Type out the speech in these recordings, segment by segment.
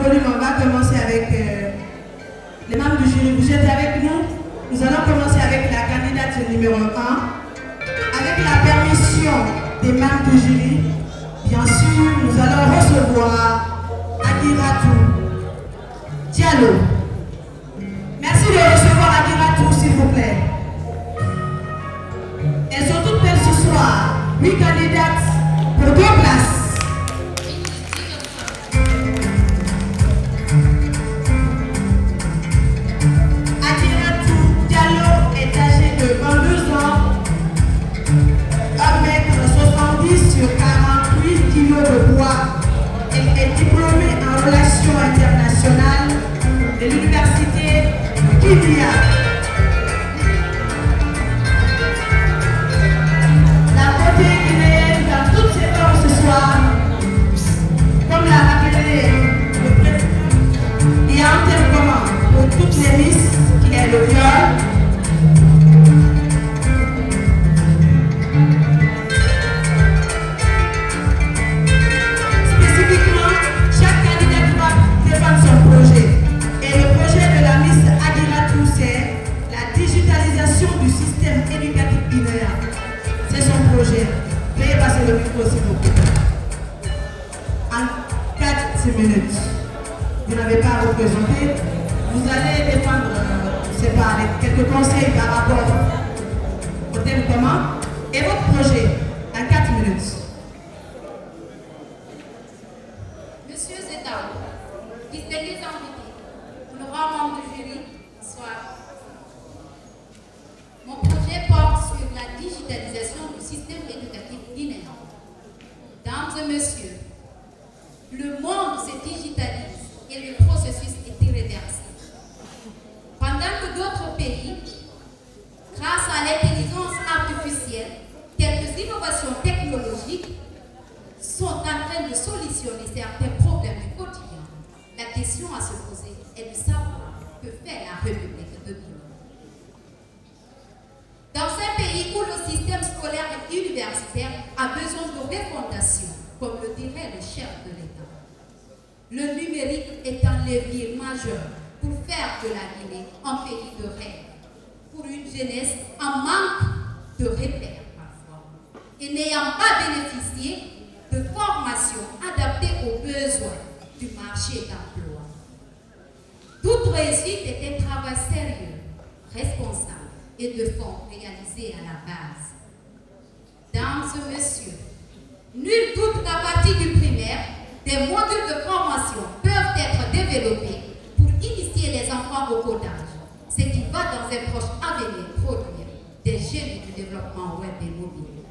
volume, on va commencer avec les membres du jury. Vous êtes avec nous? Nous allons commencer avec la candidate numéro 1. Avec la permission des membres du jury, bien sûr, nous allons recevoir Akiratou Diallo. Merci de recevoir Akiratou, s'il vous plaît. Elles sont toutes belles ce soir. 8 candidates pour 2 places. Akiratou Diallo est âgée de 22 ans, 1m70 sur 48 kg de poids. Elle est diplômée en relations internationales de l'université Kidia. La beauté guinéenne dans toutes ses formes ce soir, comme l'a rappelé le président, il y a un terme commun pour toutes les miss qui est le viol. Spécifiquement, chaque candidat doit défendre son projet. Et le projet de la Miss Akiratou, c'est la digitalisation du système éducatif guinéen. C'est son projet. Veuillez passer le micro, s'il vous plaît. En 4 minutes, vous n'avez pas à représenter. Vous allez défendre, je ne sais pas, quelques conseils par rapport au thème commun et votre projet en 4 minutes. Monsieur Zedao, distingués invités, honorables membres du jury, bonsoir. Mon projet porte sur la digitalisation du système éducatif guinéen. Dames et messieurs, le monde se digitalise et le processus est irréversible. Pendant que d'autres pays, grâce à l'intelligence artificielle, quelques innovations technologiques sont en train de solutionner certains problèmes du quotidien, la question à se poser est de savoir que fait la République de Guinée. Dans un pays où le système scolaire et universitaire a besoin de refondation, comme le dirait le chef de l'État, le numérique est un levier majeur pour faire de la Guinée un pays de rêve, pour une jeunesse en manque de repères parfois, et n'ayant pas bénéficié de formation adaptée aux besoins du marché d'emploi. Toute réussite est un travail sérieux, responsable et de fonds réalisés à la base. Dames et messieurs, nul doute qu'à partir du primaire, des modules de formation peuvent être développés pour initier les enfants au codage, ce qui va dans un proche avenir produire des génies du développement web et mobile.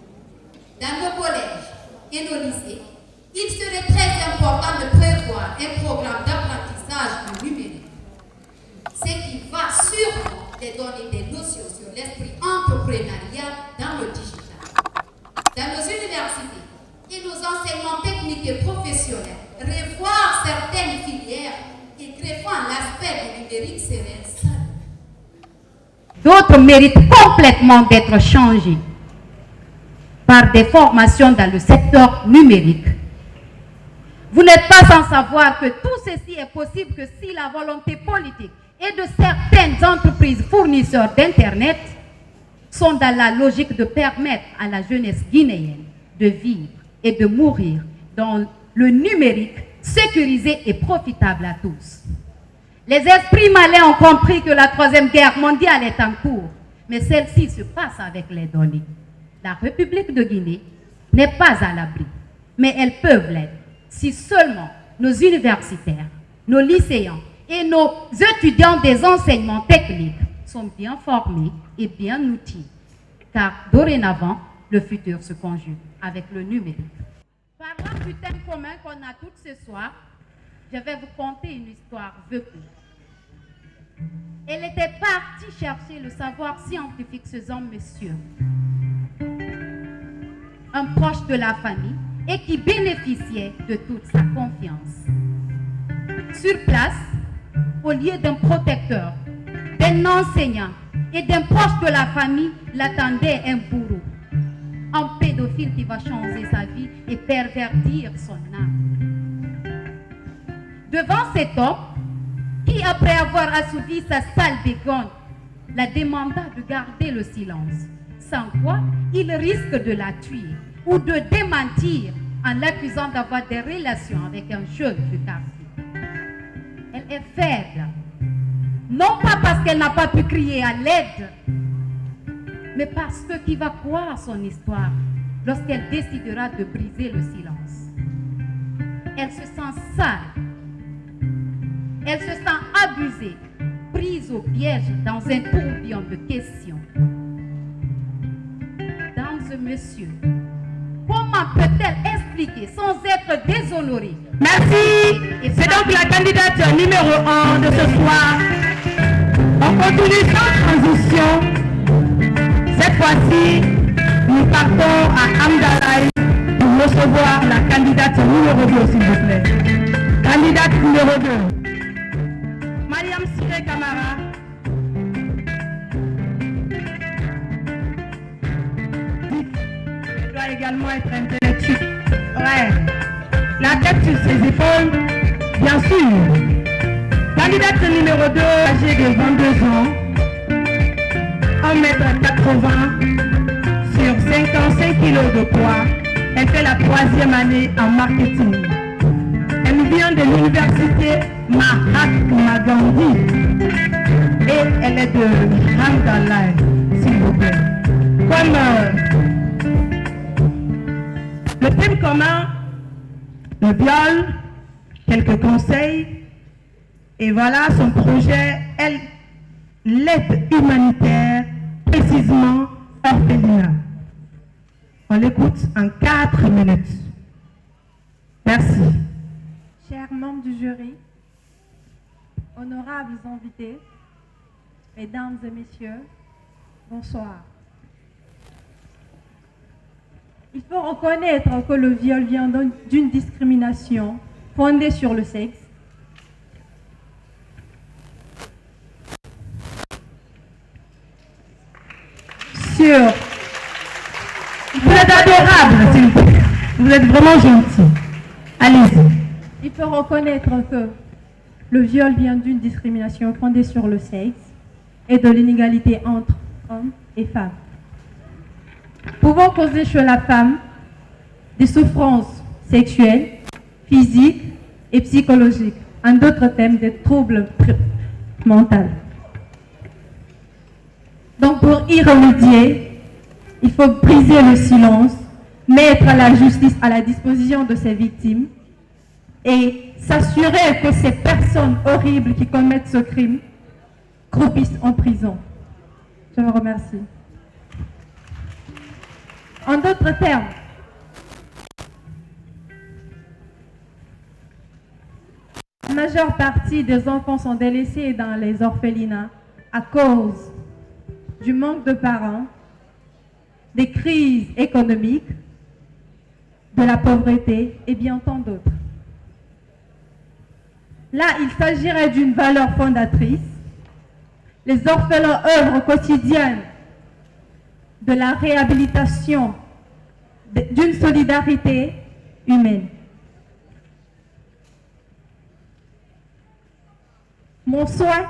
Dans nos collèges et nos lycées, il serait très important de prévoir un programme d'apprentissage du numérique, ce qui va sûrement les donner des notions sur l'esprit entrepreneurial dans le digital. Dans nos universités et nos enseignements techniques et professionnels, revoir certaines filières et greffant l'aspect du numérique serait ça. D'autres méritent complètement d'être changés par des formations dans le secteur numérique. Vous n'êtes pas sans savoir que tout ceci est possible que si la volonté politique et de certaines entreprises fournisseurs d'Internet sont dans la logique de permettre à la jeunesse guinéenne de vivre et de mourir dans le numérique sécurisé et profitable à tous. Les esprits malins ont compris que la Troisième Guerre mondiale est en cours, mais celle-ci se passe avec les données. La République de Guinée n'est pas à l'abri, mais elles peuvent l'être si seulement nos universitaires, nos lycéens et nos étudiants des enseignements techniques sont bien formés et bien outillés, car dorénavant, le futur se conjugue avec le numérique. Parlant du thème commun qu'on a tous ce soir, je vais vous conter une histoire vécue. Elle était partie chercher le savoir scientifique, ce homme, monsieur, un proche de la famille et qui bénéficiait de toute sa confiance. Sur place, au lieu d'un protecteur, d'un enseignant et d'un proche de la famille, l'attendait un bourreau, un pédophile qui va changer sa vie et pervertir son âme. devant cet homme qui, après avoir assouvi sa sale bégonne, la demanda de garder le silence, sans quoi il risque de la tuer ou de démentir en l'accusant d'avoir des relations avec un jeune du quartier. Elle est faible, non pas parce qu'elle n'a pas pu crier à l'aide, mais parce que qui va croire son histoire lorsqu'elle décidera de briser le silence. Elle se sent sale, elle se sent abusée, prise au piège dans un tourbillon de questions. Dames et messieurs, comment peut-elle expliquer sans être déshonorée? Merci. C'est donc la candidate numéro 1 de ce soir. On continue sans transition. Cette fois-ci, nous partons à Amdalaï pour recevoir la candidate numéro 2, s'il vous plaît. Candidate numéro 2. Mariam Siré Camara. Elle doit également être intellectuelle. Ouais. La tête sur ses épaules, bien sûr. Candidate numéro 2, âgée de 22 ans. 1m80 sur 55 kg de poids. Elle fait la 3e année en marketing. Elle vient de l'université Mahatma Gandhi et elle est de Hamdallah, s'il vous plaît. Comme le thème commun, le viol, quelques conseils, et voilà son projet, l'aide humanitaire, précisément orphelinat. On l'écoute en 4 minutes. Merci. Chers membres du jury, honorables invités, mesdames et messieurs, bonsoir. Il faut reconnaître que le viol vient d'une discrimination fondée sur le sexe. Vous êtes adorable, s'il vous plaît. Vous êtes vraiment gentil. Allez-y. Il faut reconnaître que le viol vient d'une discrimination fondée sur le sexe et de l'inégalité entre hommes et femmes, pouvant causer chez la femme des souffrances sexuelles, physiques et psychologiques, en d'autres termes des troubles mentaux. Donc pour y remédier, il faut briser le silence, mettre la justice à la disposition de ses victimes et s'assurer que ces personnes horribles qui commettent ce crime croupissent en prison. Je vous remercie. En d'autres termes, la majeure partie des enfants sont délaissés dans les orphelinats à cause du manque de parents, des crises économiques, de la pauvreté et bien tant d'autres. Là, il s'agirait d'une valeur fondatrice. Les orphelins œuvrent au quotidien de la réhabilitation, d'une solidarité humaine. Mon souhait,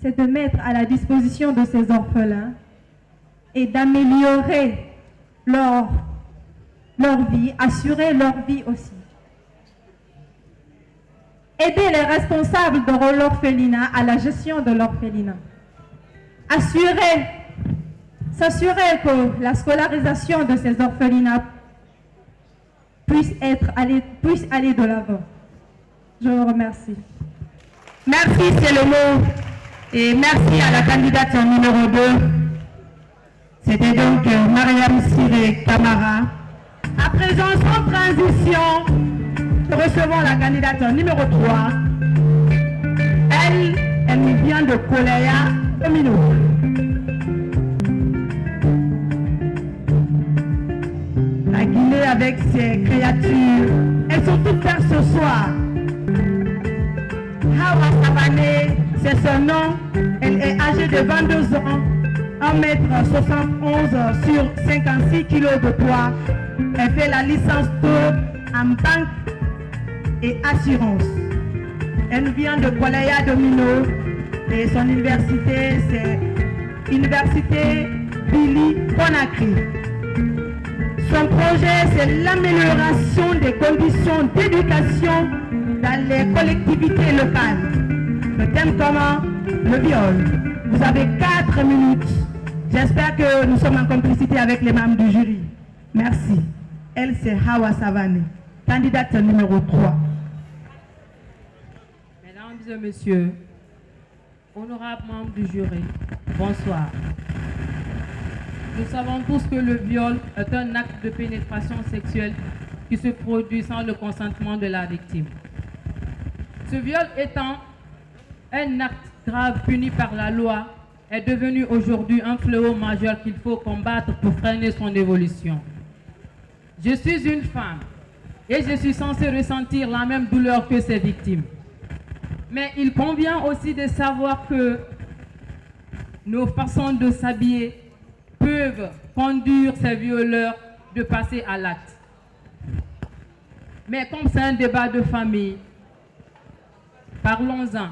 c'est de mettre à la disposition de ces orphelins et d'améliorer leur vie, assurer leur vie aussi. Aider les responsables de l'orphelinat à la gestion de l'orphelinat. S'assurer que la scolarisation de ces orphelinats puisse aller de l'avant. Je vous remercie. Merci, c'est le mot. Et merci à la candidate numéro 2. C'était donc Mariam Siré Camara. À présent, sans transition, recevons la candidate numéro 3. Elle nous vient de Koleya, Domino. La Guinée avec ses créatures. Elles sont toutes là ce soir. Hawa Savané, c'est son nom. Elle est âgée de 22 ans, 1m71 sur 56 kg de poids. Elle fait la licence 2 en banque et assurance. Elle nous vient de Kolaya Domino et son université, c'est Université Billy Conakry. Son projet, c'est l'amélioration des conditions d'éducation dans les collectivités locales. Le thème commun, le viol. Vous avez 4 minutes. J'espère que nous sommes en complicité avec les membres du jury. Merci. Elle, c'est Hawa Savane, candidate numéro 3. Mesdames et messieurs, honorables membres du jury, bonsoir. Nous savons tous que le viol est un acte de pénétration sexuelle qui se produit sans le consentement de la victime. Ce viol étant un acte grave puni par la loi, est devenu aujourd'hui un fléau majeur qu'il faut combattre pour freiner son évolution. Je suis une femme et je suis censée ressentir la même douleur que ses victimes. Mais il convient aussi de savoir que nos façons de s'habiller peuvent conduire ces violeurs de passer à l'acte. Mais comme c'est un débat de famille, parlons-en.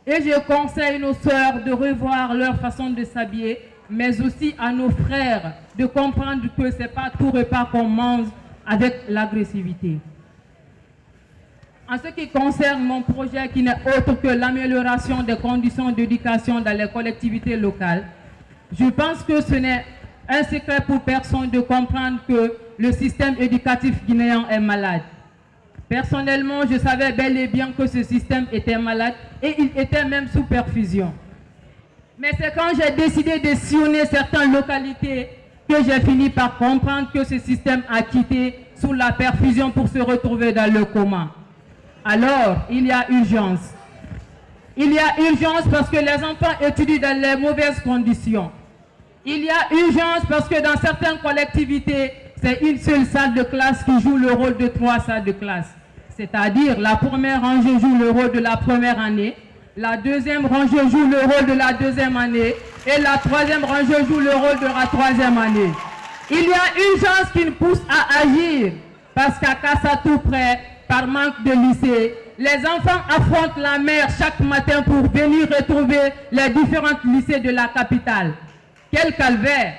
Et je conseille nos sœurs de revoir leur façon de s'habiller, mais aussi à nos frères de comprendre que ce n'est pas tout repas qu'on mange avec l'agressivité. En ce qui concerne mon projet qui n'est autre que l'amélioration des conditions d'éducation dans les collectivités locales, je pense que ce n'est un secret pour personne de comprendre que le système éducatif guinéen est malade. Personnellement, je savais bel et bien que ce système était malade et il était même sous perfusion. Mais c'est quand j'ai décidé de sillonner certaines localités que j'ai fini par comprendre que ce système a quitté sous la perfusion pour se retrouver dans le coma. Alors, il y a urgence. Il y a urgence parce que les enfants étudient dans les mauvaises conditions. Il y a urgence parce que dans certaines collectivités, c'est une seule salle de classe qui joue le rôle de 3 salles de classe. C'est-à-dire, la première rangée joue le rôle de la première année, la deuxième rangée joue le rôle de la deuxième année, et la troisième rangée joue le rôle de la troisième année. Il y a urgence qui nous pousse à agir, parce qu'à Kassatou près, par manque de lycée, les enfants affrontent la mer chaque matin pour venir retrouver les différents lycées de la capitale. Quel calvaire!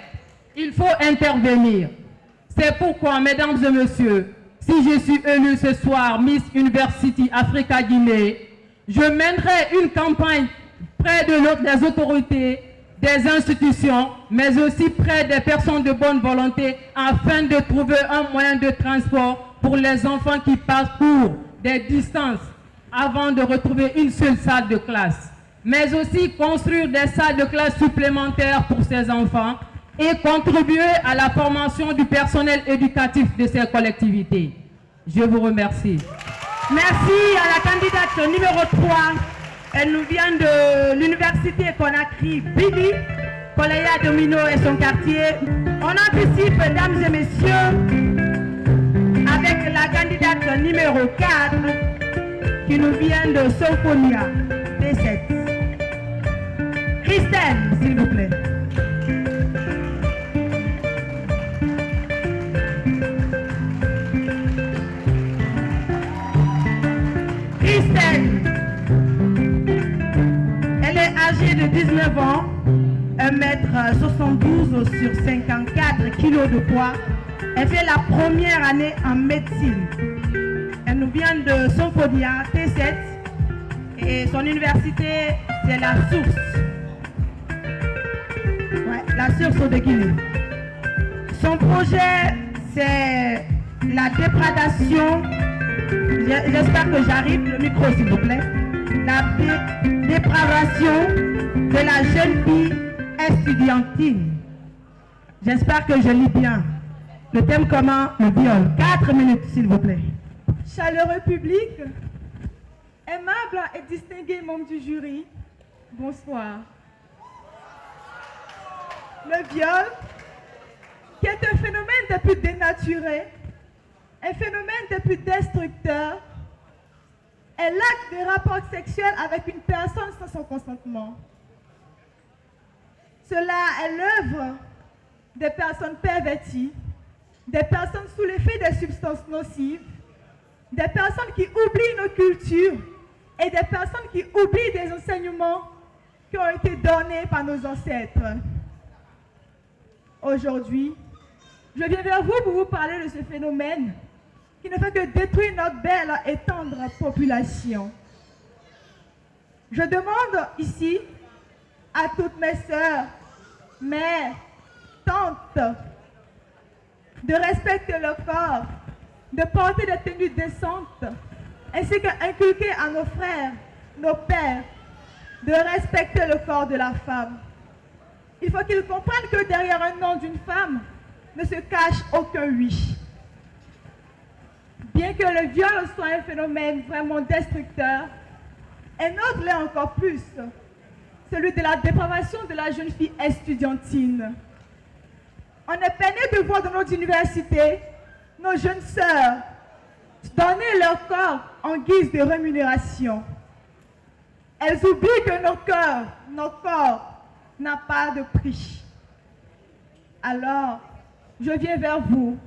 Il faut intervenir. C'est pourquoi, mesdames et messieurs, si je suis élue ce soir Miss University Africa Guinée, je mènerai une campagne près des autorités, des institutions, mais aussi près des personnes de bonne volonté afin de trouver un moyen de transport pour les enfants qui parcourent des distances avant de retrouver une seule salle de classe. Mais aussi construire des salles de classe supplémentaires pour ces enfants et contribuer à la formation du personnel éducatif de ces collectivités. Je vous remercie. Merci à la candidate numéro 3. Elle nous vient de l'Université Conakry, Billy, Kolaya Domino et son quartier. On anticipe, mesdames et messieurs, avec la candidate numéro 4 qui nous vient de Sophonia, T7. Christelle, s'il vous plaît. Christelle, elle est âgée de 19 ans, 1m72 sur 54 kg de poids. Elle fait la première année en médecine. Elle nous vient de Sophonia, T7, et son université, c'est la Source. Ouais, la Source de Guinée. Son projet, c'est la déprédation. J'espère que j'arrive, le micro s'il vous plaît. La dépravation de la jeune fille estudiantine. J'espère que je lis bien. Le thème commun, le viol. 4 minutes s'il vous plaît. Chaleureux public, aimable et distingué membres du jury, bonsoir. Le viol, qui est un phénomène des plus dénaturés, un phénomène des plus destructeurs, est l'acte de rapport sexuel avec une personne sans son consentement. Cela est l'œuvre des personnes perverties, des personnes sous l'effet des substances nocives, des personnes qui oublient nos cultures et des personnes qui oublient des enseignements qui ont été donnés par nos ancêtres. Aujourd'hui, je viens vers vous pour vous parler de ce phénomène qui ne fait que détruire notre belle et tendre population. Je demande ici à toutes mes sœurs, mères, tantes, de respecter le corps, de porter des tenues décentes, ainsi qu'inculquer à nos frères, nos pères, de respecter le corps de la femme. Il faut qu'ils comprennent que derrière un nom d'une femme ne se cache aucun oui. Bien que le viol soit un phénomène vraiment destructeur, un autre l'est encore plus, celui de la dépravation de la jeune fille estudiantine. On est peiné de voir dans nos universités nos jeunes sœurs donner leur corps en guise de rémunération. Elles oublient que nos corps n'ont pas de prix. Alors, je viens vers vous,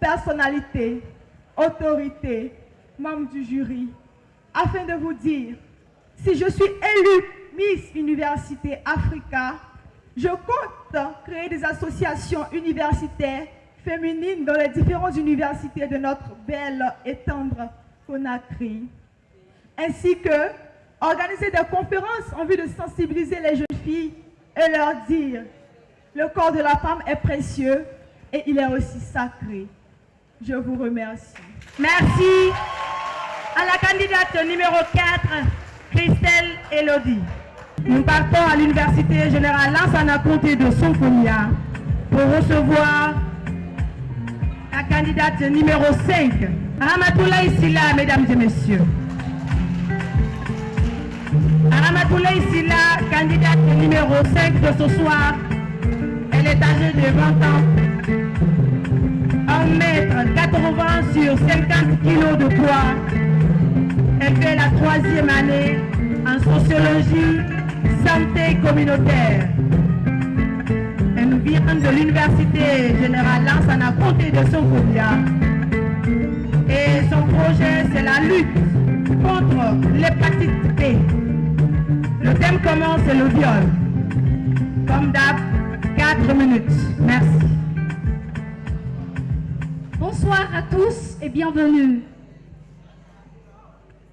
personnalités, autorités, membres du jury, afin de vous dire, si je suis élue Miss Université Africa, je compte créer des associations universitaires féminines dans les différentes universités de notre belle et tendre Conakry, ainsi que organiser des conférences en vue de sensibiliser les jeunes filles et leur dire le corps de la femme est précieux et il est aussi sacré. Je vous remercie. Merci à la candidate numéro 4, Christelle Elodie. Nous partons à l'Université Générale Lansana Conté de Sonfonia pour recevoir la candidate numéro 5, Ramatoulaye Silla, mesdames et messieurs. Ramatoulaye Silla, candidate numéro 5 de ce soir, elle est âgée de 20 ans. 1m80 sur 50 kg de poids. Elle fait la 3e année en sociologie, santé communautaire. Elle nous vient de l'Université Générale Lansana Conté de Sonfonia. Et son projet, c'est la lutte contre l'hépatite B. Le thème commence, c'est le viol. Comme d'hab, 4 minutes. Merci. Bonsoir à tous et bienvenue.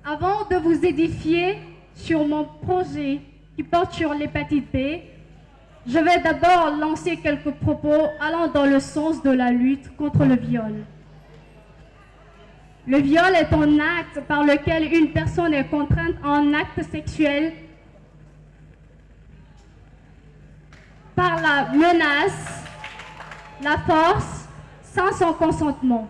Avant de vous édifier sur mon projet qui porte sur l'hépatite B, je vais d'abord lancer quelques propos allant dans le sens de la lutte contre le viol. Le viol est un acte par lequel une personne est contrainte à un acte sexuel par la menace, la force, sans son consentement.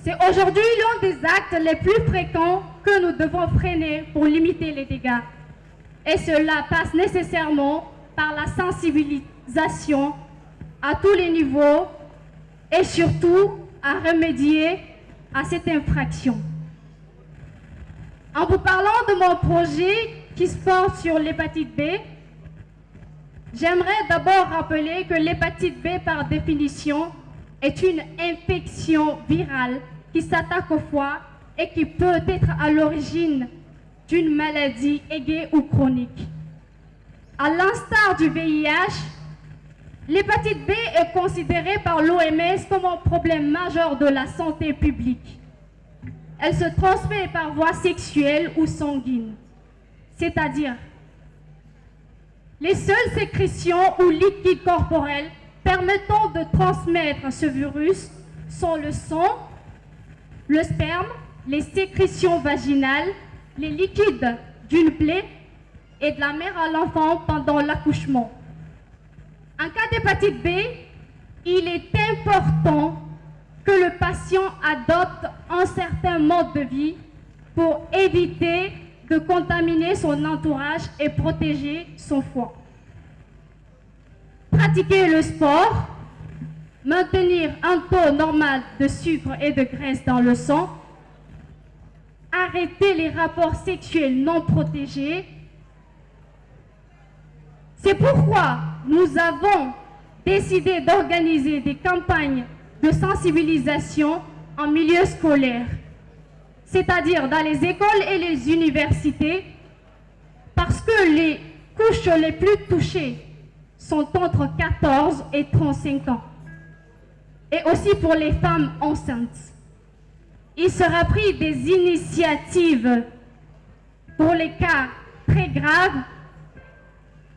C'est aujourd'hui l'un des actes les plus fréquents que nous devons freiner pour limiter les dégâts. Et cela passe nécessairement par la sensibilisation à tous les niveaux et surtout à remédier à cette infraction. En vous parlant de mon projet qui se porte sur l'hépatite B, j'aimerais d'abord rappeler que l'hépatite B, par définition, est une infection virale qui s'attaque au foie et qui peut être à l'origine d'une maladie aiguë ou chronique. À l'instar du VIH, l'hépatite B est considérée par l'OMS comme un problème majeur de la santé publique. Elle se transmet par voie sexuelle ou sanguine, c'est-à-dire les seules sécrétions ou liquides corporels permettant de transmettre ce virus sont le sang, le sperme, les sécrétions vaginales, les liquides d'une plaie et de la mère à l'enfant pendant l'accouchement. En cas d'hépatite B, il est important que le patient adopte un certain mode de vie pour éviter de contaminer son entourage et protéger son foie. Pratiquer le sport, maintenir un taux normal de sucre et de graisse dans le sang, arrêter les rapports sexuels non protégés. C'est pourquoi nous avons décidé d'organiser des campagnes de sensibilisation en milieu scolaire c'est-à-dire dans les écoles et les universités, parce que les couches les plus touchées sont entre 14 et 35 ans, et aussi pour les femmes enceintes. Il sera pris des initiatives pour les cas très graves.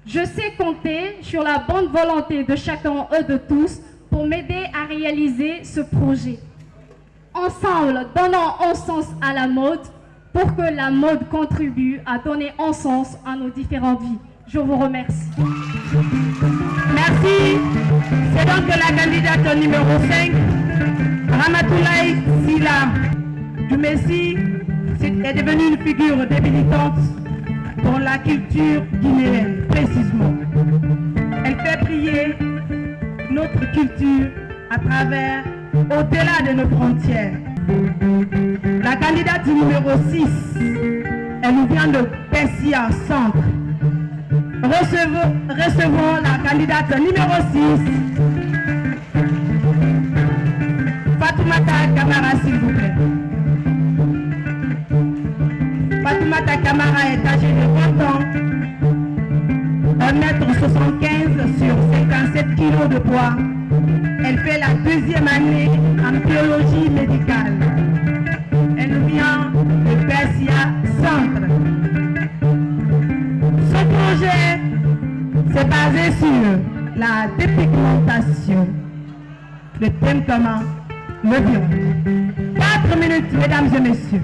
Je sais compter sur la bonne volonté de chacun et de tous pour m'aider à réaliser ce projet. Ensemble, donnons un sens à la mode pour que la mode contribue à donner un sens à nos différentes vies. Je vous remercie. Merci. C'est donc la candidate numéro 5, Ramatoulaye Sylla Doumbessi, est devenue une figure débilitante dans la culture guinéenne, précisément. Elle fait briller notre culture à travers, au-delà de nos frontières. La candidate numéro 6, elle nous vient de Pessia Centre. Recevons la candidate numéro 6, Fatoumata Camara, s'il vous plaît. Fatoumata Camara est âgée de 20 ans, 1m75 sur 57 kg de poids. Elle fait la 2e année en biologie médicale. Elle vient de Pessia Centre. Ce projet s'est basé sur la dépigmentation. Le thème commun, le viol. 4 minutes, mesdames et messieurs.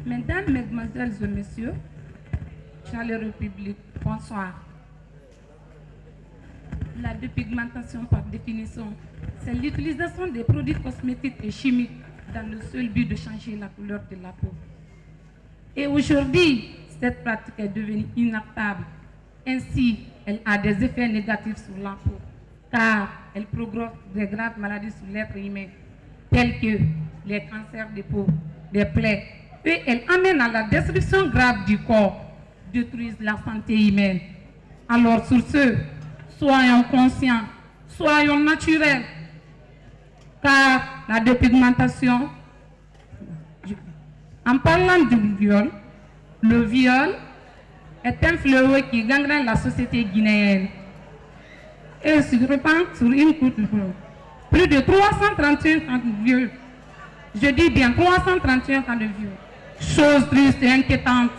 Mesdames, Mesdemoiselles et Messieurs, chaleureux public, bonsoir. La dépigmentation, par définition, c'est l'utilisation des produits cosmétiques et chimiques dans le seul but de changer la couleur de la peau. Et aujourd'hui, cette pratique est devenue inacceptable. Ainsi, elle a des effets négatifs sur la peau, car elle provoque des graves maladies sur l'être humain, telles que les cancers de peau, des plaies, et elle amène à la destruction grave du corps, détruisent la santé humaine. Alors sur ce, soyons conscients, soyons naturels, car la dépigmentation, en parlant du viol, le viol est un fléau qui gangrène la société guinéenne et se répand sur une courte durée. Plus de 331 cas de viol, je dis bien 331 cas de viol. Chose triste et inquiétante,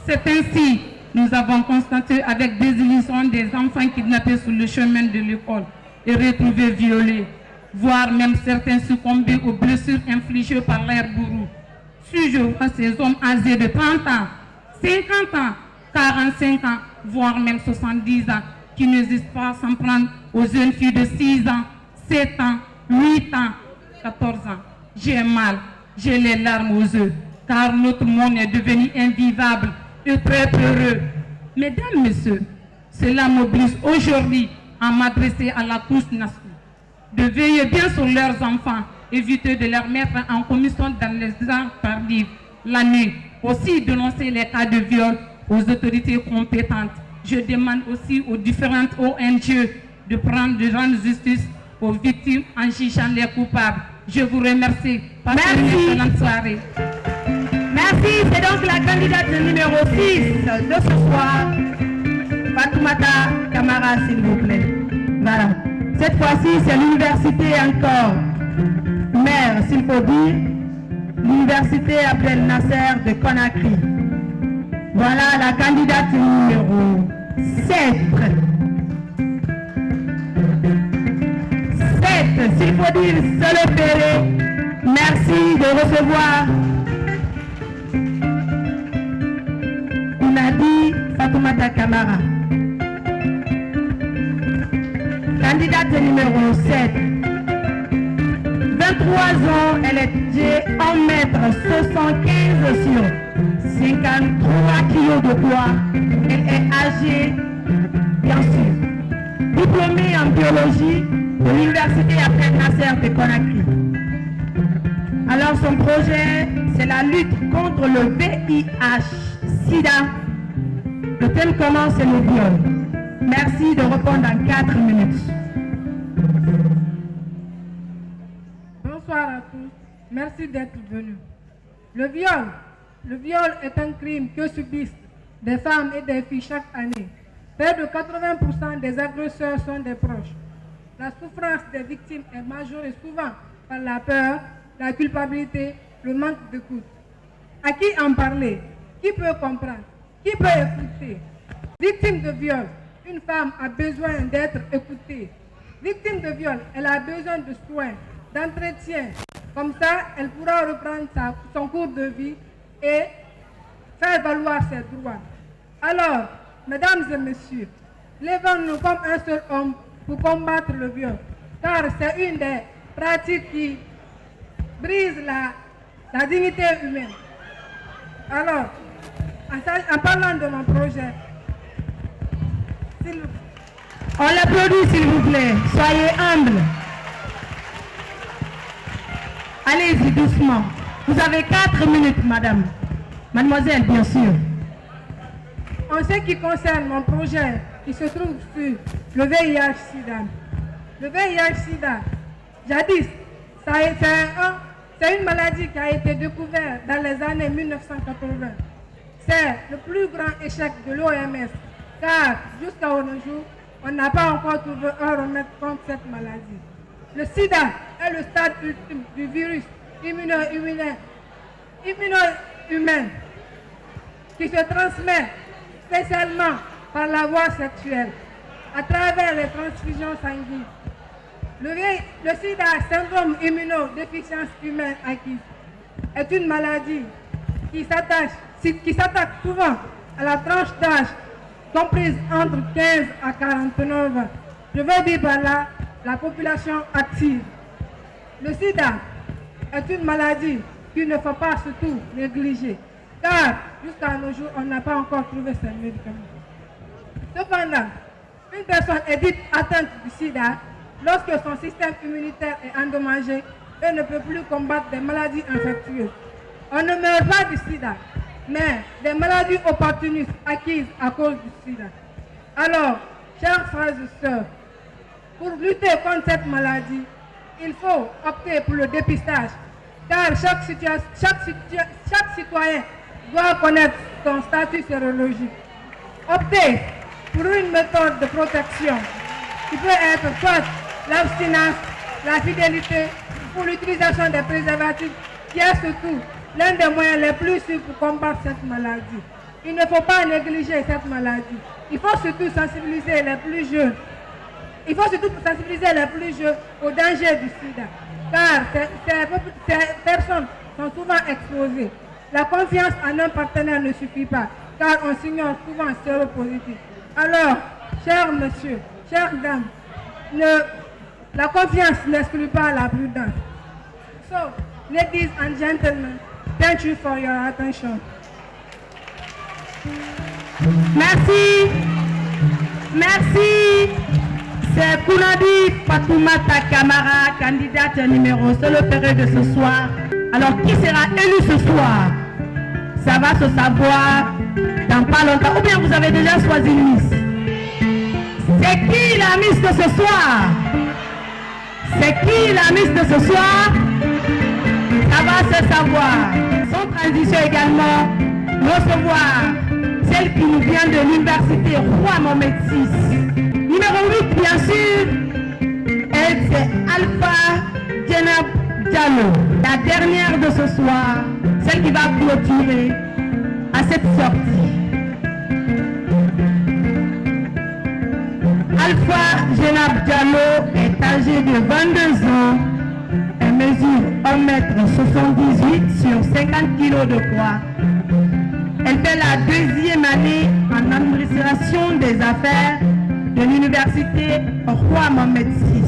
c'est ainsi nous avons constaté avec désillusion des enfants kidnappés sur le chemin de l'école et retrouvés violés, voire même certains succombés aux blessures infligées par l'air bourreau. Si je vois ces hommes âgés de 30 ans, 50 ans, 45 ans, voire même 70 ans, qui n'hésitent pas à s'en prendre aux jeunes filles de 6 ans, 7 ans, 8 ans, 14 ans. J'ai mal, j'ai les larmes aux yeux, car notre monde est devenu invivable et très peureux. Mesdames, Messieurs, cela m'oblige aujourd'hui à m'adresser à la couche nationale, de veiller bien sur leurs enfants, éviter de les mettre en commission dans les heures tardives, la nuit. Aussi dénoncer les cas de viol aux autorités compétentes. Je demande aussi aux différentes ONG de prendre de rendre justice aux victimes en jugeant les coupables. Je vous remercie. Passez une excellente soirée. Merci, c'est donc la candidate numéro 6 de ce soir, Fatoumata Camara, s'il vous plaît. Voilà. Cette fois-ci, c'est l'université encore. Mère, s'il faut dire, l'université Abdel Nasser de Conakry. Voilà la candidate numéro 7. 7, s'il faut dire, c'est le Péré. Merci de recevoir Nadi Fatoumata Camara. Candidate numéro 7. 23 ans, elle est 1m75 sur 53 kg de poids. Elle est âgée, bien sûr, diplômée en biologie de l'université Abdel Nasser de Conakry. Alors son projet, c'est la lutte contre le VIH-Sida. Le thème commence, c'est le viol. Merci de répondre en 4 minutes. merci d'être venu. Le viol est un crime que subissent des femmes et des filles chaque année. Près de 80% des agresseurs sont des proches. La souffrance des victimes est majorée souvent par la peur, la culpabilité, le manque d'écoute. À qui en parler? Qui peut comprendre? Qui peut écouter? Victime de viol, une femme a besoin d'être écoutée. Victime de viol, elle a besoin de soins, d'entretien. Comme ça, elle pourra reprendre son cours de vie et faire valoir ses droits. Alors, mesdames et messieurs, levons-nous comme un seul homme pour combattre le viol, car c'est une des pratiques qui brise la dignité humaine. Alors, en parlant de mon projet, on l'applaudit s'il vous plaît, soyez humbles. Allez-y doucement. Vous avez 4 minutes, madame. Mademoiselle, bien sûr. En ce qui concerne mon projet qui se trouve sur le VIH-Sida. Le VIH-Sida, jadis, c'est une maladie qui a été découverte dans les années 1980. C'est le plus grand échec de l'OMS, car jusqu'à aujourd'hui, on n'a pas encore trouvé un remède contre cette maladie. Le sida est le stade ultime du virus immuno-humain qui se transmet spécialement par la voie sexuelle, à travers les transfusions sanguines. Le sida, syndrome immunodéficience humaine acquise, est une maladie qui s'attaque souvent à la tranche d'âge comprise entre 15 à 49 ans. Je veux dire par là la population active. Le sida est une maladie qu'il ne faut pas surtout négliger, car jusqu'à nos jours, on n'a pas encore trouvé ces médicaments. Cependant, une personne est dite atteinte du sida lorsque son système immunitaire est endommagé et ne peut plus combattre des maladies infectieuses. On ne meurt pas du sida, mais des maladies opportunistes acquises à cause du sida. Alors, chers frères et sœurs, pour lutter contre cette maladie, il faut opter pour le dépistage, car chaque citoyen doit connaître son statut sérologique. Optez pour une méthode de protection qui peut être soit l'abstinence, la fidélité ou l'utilisation des préservatifs, qui est surtout l'un des moyens les plus sûrs pour combattre cette maladie. Il ne faut pas négliger cette maladie. Il faut surtout sensibiliser les plus jeunes. Il faut surtout sensibiliser les plus jeunes au danger du sida, car ces personnes sont souvent exposées. La confiance en un partenaire ne suffit pas, car on s'ignore souvent séropositif. Alors, chers messieurs, chères dames, la confiance n'exclut pas la prudence. So, ladies and gentlemen, thank you for your attention. Merci. Merci. C'est Kounadi Fatoumata Kamara, candidate numéro seul opéré de ce soir. Alors, qui sera élu ce soir? Ça va se savoir dans pas longtemps. Ou bien vous avez déjà choisi une Miss? C'est qui la Miss de ce soir? C'est qui la Miss de ce soir? Ça va se savoir. Sans transition également, recevoir celle qui nous vient de l'université Roi Mohamed VI. Numéro 8, bien sûr, elle c'est Alpha Jenab Diallo, la dernière de ce soir, celle qui va clôturer à cette sortie. Alpha Jenab Diallo est âgée de 22 ans, elle mesure 1m78 sur 50 kg de poids. Elle fait la 2e année en administration des affaires de l'université Roi Mohamed VI.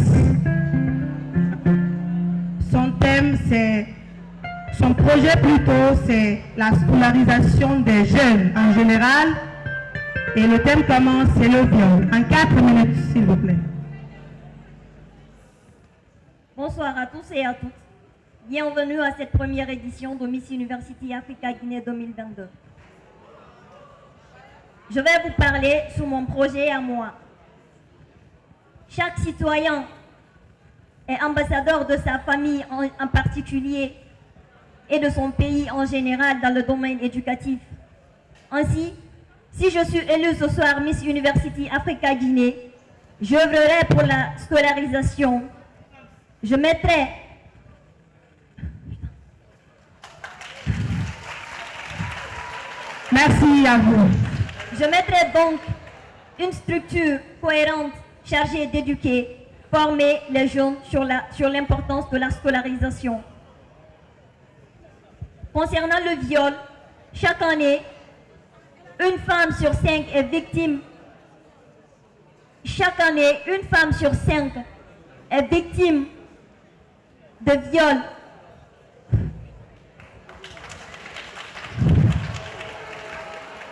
Son thème, son projet plutôt, c'est la scolarisation des jeunes en général. Et le thème commence, c'est le viol. En 4 minutes, s'il vous plaît. Bonsoir à tous et à toutes. Bienvenue à cette première édition de Miss University Africa Guinée 2022. Je vais vous parler sur mon projet à moi. Chaque citoyen est ambassadeur de sa famille, en particulier et de son pays en général dans le domaine éducatif. Ainsi, si je suis élue ce soir Miss University Africa Guinée, j'œuvrerai pour la scolarisation. Je mettrai Merci à vous. Je mettrai donc une structure cohérente chargée d'éduquer, former les jeunes sur l'importance de la scolarisation. Concernant le viol, chaque année, une femme sur 5 est victime. Chaque année, une femme sur 5 est victime de viol.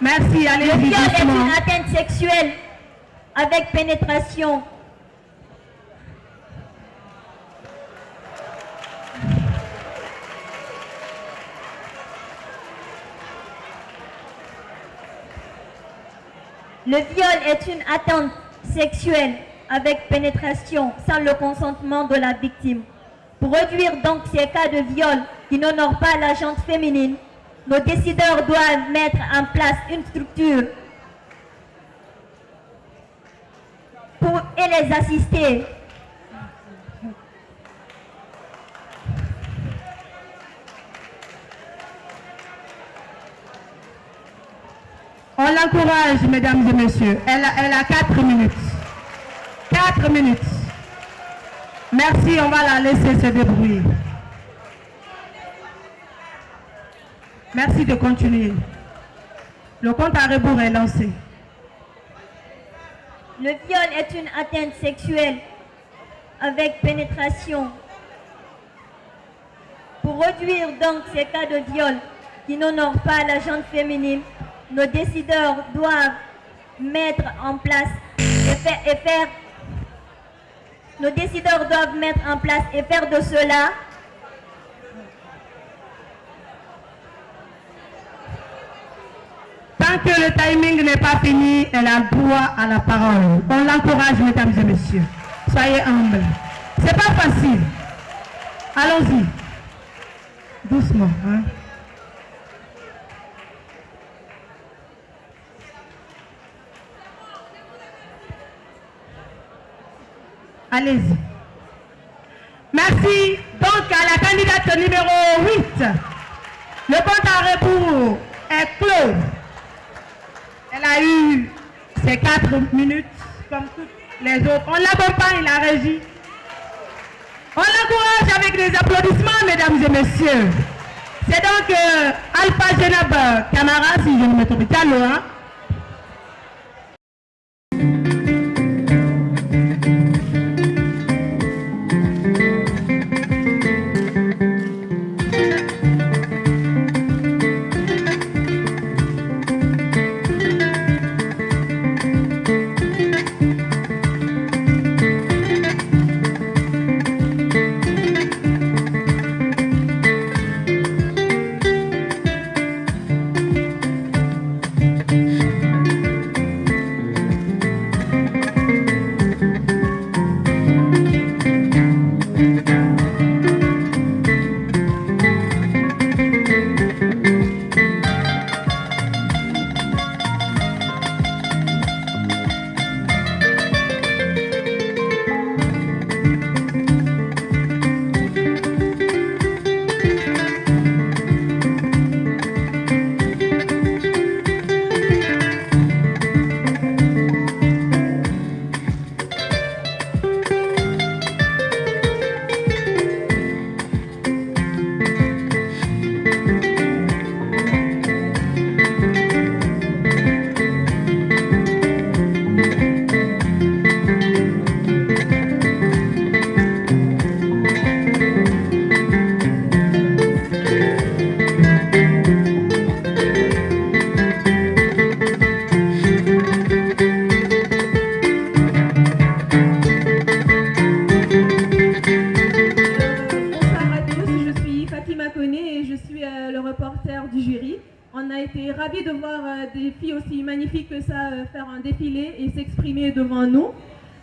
Merci, allez-y. Le viol est doucement. une atteinte sexuelle avec pénétration. Le viol est une atteinte sexuelle avec pénétration sans le consentement de la victime. Pour réduire donc ces cas de viol qui n'honorent pas la gente féminine, nos décideurs doivent mettre en place une structure et les assister. On l'encourage, mesdames et messieurs. Elle a 4 minutes. 4 minutes. Merci, on va la laisser se débrouiller. Merci de continuer. Le compte à rebours est lancé. Le viol est une atteinte sexuelle avec pénétration. Pour réduire donc ces cas de viol qui n'honorent pas la gente féminine, nos décideurs doivent mettre en place nos décideurs doivent mettre en place et faire de cela Tant que le timing n'est pas fini, elle a le droit à la parole. On l'encourage, mesdames et messieurs. Soyez humbles. C'est pas facile. Allons-y. Doucement, hein. Allez-y. Merci donc à la candidate numéro 8. Le compte à rebours est clos. Elle a eu ses 4 minutes comme toutes les autres. On l'accompagne, la régie. On l'encourage avec des applaudissements, mesdames et messieurs. C'est donc Alpha Genab Camara, si je ne me trompe pas, hein.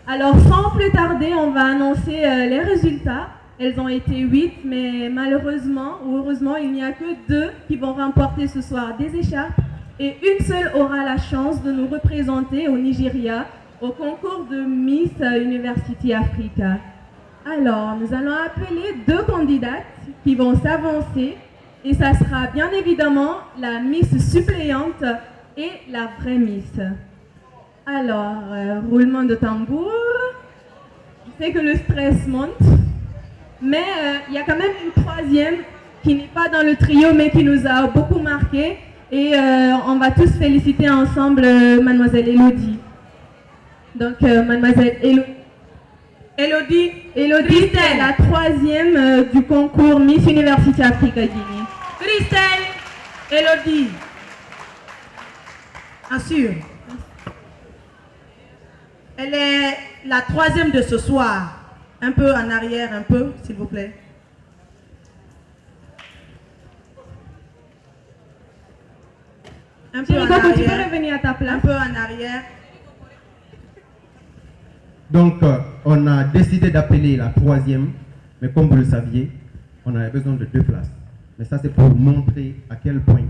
Alors, sans plus tarder, on va annoncer les résultats. elles ont été 8, mais malheureusement ou heureusement, il n'y a que 2 qui vont remporter ce soir des écharpes et une seule aura la chance de nous représenter au Nigeria au concours de Miss University Africa. Alors, nous allons appeler 2 candidates qui vont s'avancer et ça sera bien évidemment la Miss suppléante et la vraie Miss. Alors, roulement de tambour. Je sais que le stress monte, mais il y a quand même une 3e qui n'est pas dans le trio mais qui nous a beaucoup marqué et on va tous féliciter ensemble Mademoiselle Elodie. Donc, Mademoiselle Elodie, c'est la 3e du concours Miss University Africa Guinée. Christelle, Elodie. Assure. Elle est la 3e de ce soir. Un peu en arrière, un peu, s'il vous plaît. Un peu en arrière. Tu peux revenir à ta place. Un peu en arrière. Donc, on a décidé d'appeler la 3e, mais comme vous le saviez, on avait besoin de 2 places. Mais ça, c'est pour montrer à quel point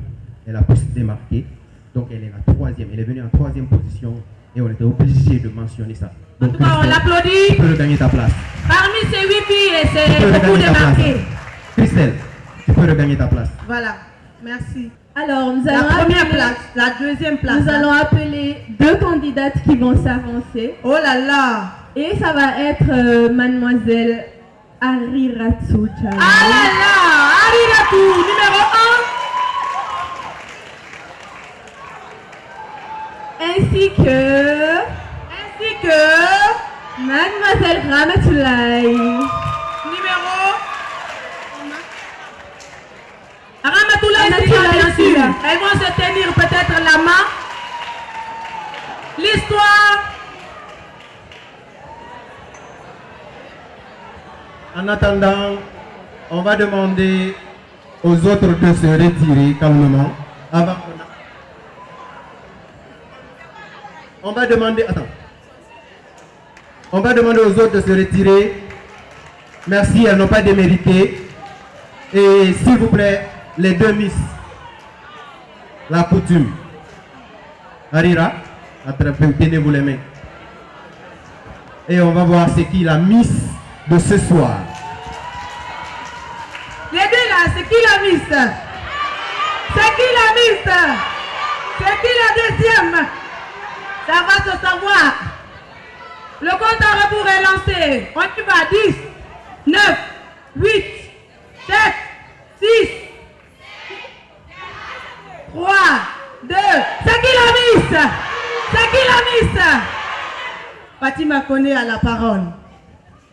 elle a pu se démarquer. Donc, elle est la 3e. Elle est venue en 3e position et on était obligé de mentionner ça. Donc, on l'applaudit. Tu peux regagner ta place. Parmi ces 8 filles, c'est beaucoup démarqué. Christelle, tu peux regagner ta place. Voilà, merci. Alors, nous La allons première appeler, place, la 2e place. nous allons appeler 2 candidates qui vont s'avancer. Oh là là! Et ça va être Mademoiselle Ariratou. Ah là là! Ariratou, numéro 1. Ainsi que Mademoiselle Ramatoulaye. Numéro Ramatoulaye, bien sûr. Elles vont se tenir peut-être la main. L'histoire. En attendant, on va demander aux autres de se retirer calmement. On va demander aux autres de se retirer. Merci, elles n'ont pas démérité. Et s'il vous plaît, les 2 Miss, la coutume. Arira, tenez-vous les mains. Et on va voir c'est qui la Miss de ce soir. Les 2 là, c'est qui la Miss? C'est qui la Miss? C'est qui la 2e? Ça va se savoir. Le compte à rebours est lancé. On y va. 10, 9, 8, 7, 6, 3, 2. C'est qui la Miss? C'est qui la Miss? Fatima connaît à la parole.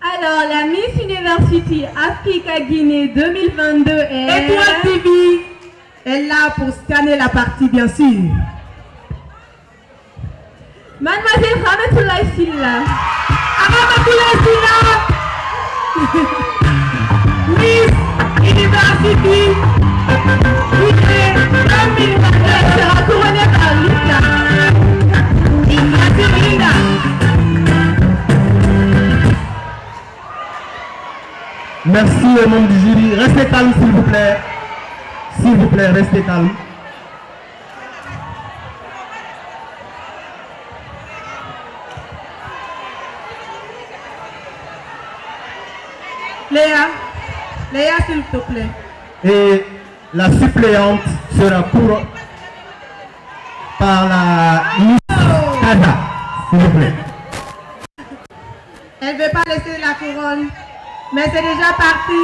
Alors, la Miss University Africa Guinée 2022 est... Étoile TV est là pour scanner la partie, bien sûr. Mademoiselle Ramatoulaye Silla. Ramatoulaye Silla. Miss University Guinée 2022 sera couronnée par Lisa. Merci Linda. Merci au membre du jury. Restez calme, s'il vous plaît. S'il vous plaît, restez calme. Léa, s'il te plaît. Et la suppléante sera couronnée par la Miss Casa, s'il vous plaît. Elle ne veut pas laisser la couronne, mais c'est déjà parti.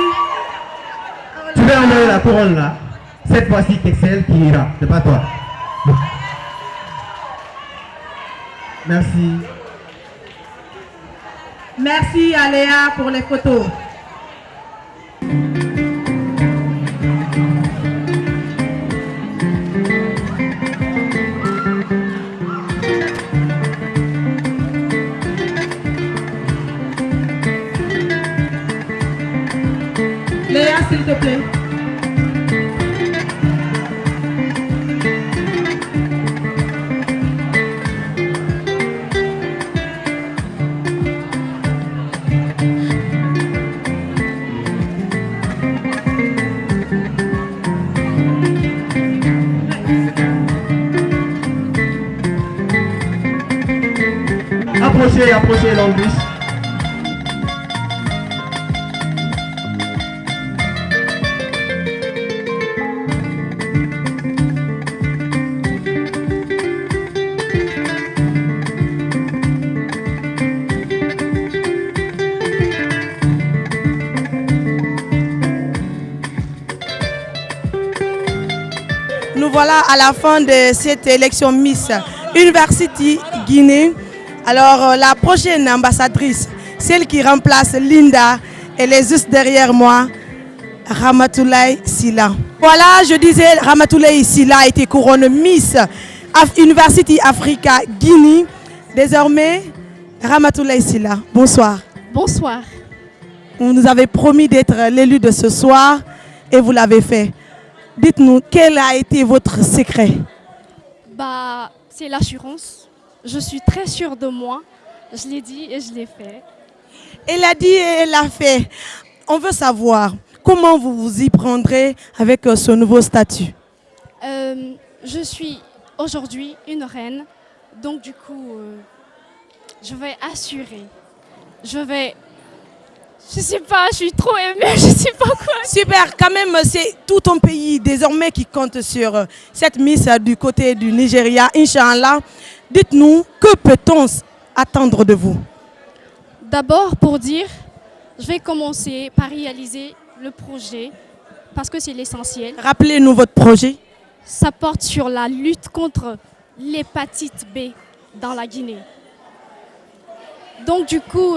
Tu veux enlever la couronne là. Cette fois-ci, c'est celle qui ira, c'est pas toi. Merci. Merci à Léa pour les photos. Léa, s'il te plaît. approchez l'Anglish. Nous voilà à la fin de cette élection Miss University Guinée. Alors la prochaine ambassadrice, celle qui remplace Linda, elle est juste derrière moi, Ramatoulaye Sylla. Voilà, je disais, Ramatoulaye Sylla a été couronnée Miss University Africa Guinée. Désormais, Ramatoulaye Sylla, bonsoir. Bonsoir. Vous nous avez promis d'être l'élu de ce soir et vous l'avez fait. Dites-nous, quel a été votre secret? C'est l'assurance. Je suis très sûre de moi. Je l'ai dit et je l'ai fait. Elle a dit et elle l'a fait. On veut savoir comment vous vous y prendrez avec ce nouveau statut. Je suis aujourd'hui une reine. Donc du coup, je vais assurer. Je sais pas, je suis trop émue, je sais pas quoi. Super, quand même, c'est tout ton pays désormais qui compte sur cette Miss du côté du Nigeria, Inch'Allah. Dites-nous, que peut-on attendre de vous? D'abord, pour dire, je vais commencer par réaliser le projet, parce que c'est l'essentiel. Rappelez-nous votre projet. Ça porte sur la lutte contre l'hépatite B dans la Guinée. Donc du coup,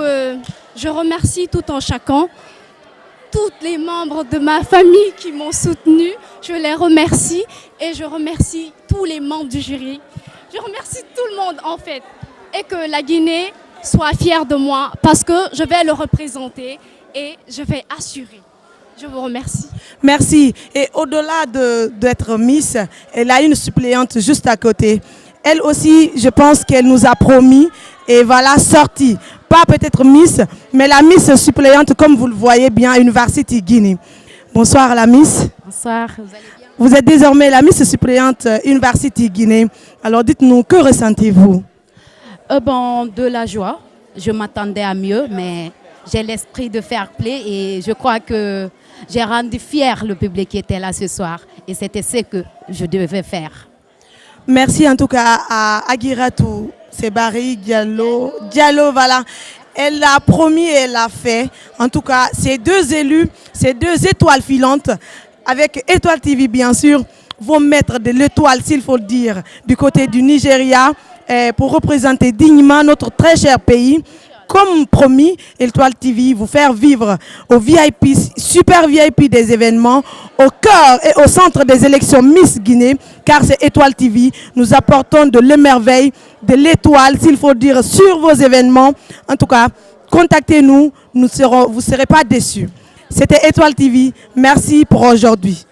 je remercie tout en chacun, tous les membres de ma famille qui m'ont soutenue. Je les remercie et je remercie tous les membres du jury. Je remercie tout le monde en fait. Et que la Guinée soit fière de moi parce que je vais le représenter et je vais assurer. Je vous remercie. Merci. Et au-delà d'être Miss, elle a une suppléante juste à côté. Elle aussi, je pense qu'elle nous a promis et voilà, sortie. Pas peut-être Miss, mais la Miss suppléante, comme vous le voyez bien, à University Guinée. Bonsoir la Miss. Bonsoir, vous allez bien? Vous êtes désormais la Miss suppléante University Guinée. Alors dites-nous, que ressentez-vous? De la joie. Je m'attendais à mieux, mais j'ai l'esprit de fair play et je crois que j'ai rendu fier le public qui était là ce soir. Et c'était ce que je devais faire. Merci en tout cas à Agiratou Sebari Diallo, voilà. Elle l'a promis et elle l'a fait. En tout cas, ces deux élus, ces deux étoiles filantes, avec Étoile TV bien sûr, vont mettre de l'étoile, s'il faut le dire, du côté du Nigeria pour représenter dignement notre très cher pays. Comme promis, Étoile TV vous faire vivre au VIP, super VIP des événements, au cœur et au centre des élections Miss Guinée, car c'est Étoile TV. Nous apportons de l'émerveil, de l'étoile, s'il faut dire, sur vos événements. En tout cas, contactez-nous, vous ne serez pas déçus. C'était Étoile TV. Merci pour aujourd'hui.